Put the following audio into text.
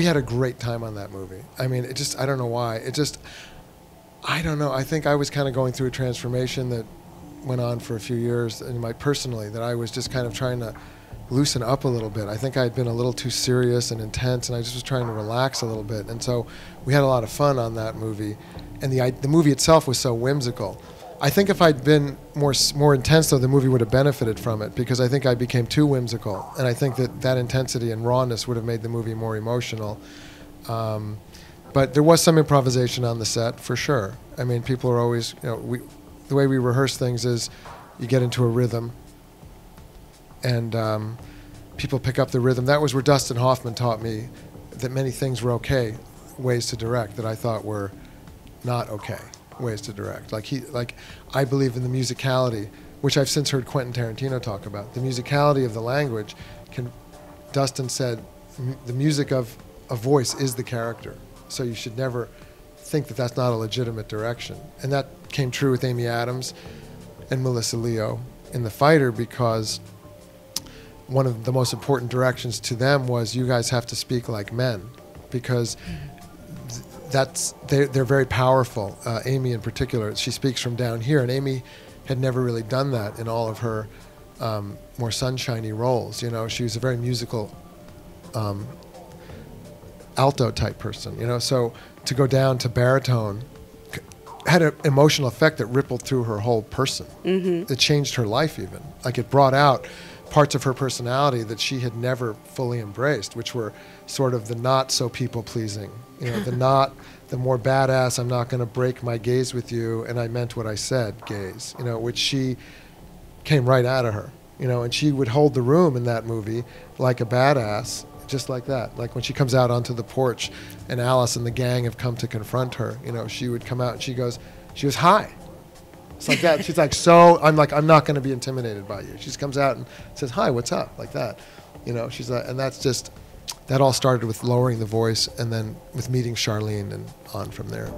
had a great time on that movie. I mean, it just, I don't know why. It just, I don't know. I think I was kind of going through a transformation that went on for a few years personally, that I was just kind of trying to loosen up a little bit. I think I had been a little too serious and intense, and I just was trying to relax a little bit. And so we had a lot of fun on that movie. And the movie itself was so whimsical. I think if I'd been more intense, though, the movie would have benefited from it, because I think I became too whimsical. And I think that intensity and rawness would have made the movie more emotional. But there was some improvisation on the set, for sure. I mean, people are always, the way we rehearse things is you get into a rhythm, and people pick up the rhythm. That was where Dustin Hoffman taught me that many things were okay ways to direct that I thought were not okay ways to direct. I believe in the musicality, which I've since heard Quentin Tarantino talk about. The musicality of the language Dustin said, the music of a voice is the character. So you should never think that that's not a legitimate direction. And that came true with Amy Adams and Melissa Leo in The Fighter, because one of the most important directions to them was, you guys have to speak like men, because they're very powerful. Amy in particular, she speaks from down here, and Amy had never really done that in all of her more sunshiny roles. She was a very musical alto type person. So to go down to baritone had an emotional effect that rippled through her whole person. Mm-hmm. It changed her life even. It brought out parts of her personality that she had never fully embraced, which were sort of the not so people pleasing, the more badass, I'm not going to break my gaze with you, and I meant what I said gaze, which she came right out of her, and she would hold the room in that movie like a badass, just like that. Like when she comes out onto the porch and Alice and the gang have come to confront her, she would come out and she goes, hi. It's like that. She's like, I'm not going to be intimidated by you. She just comes out and says, hi, what's up? Like that. She's like, and that's just, that all started with lowering the voice and then with meeting Charlene and on from there.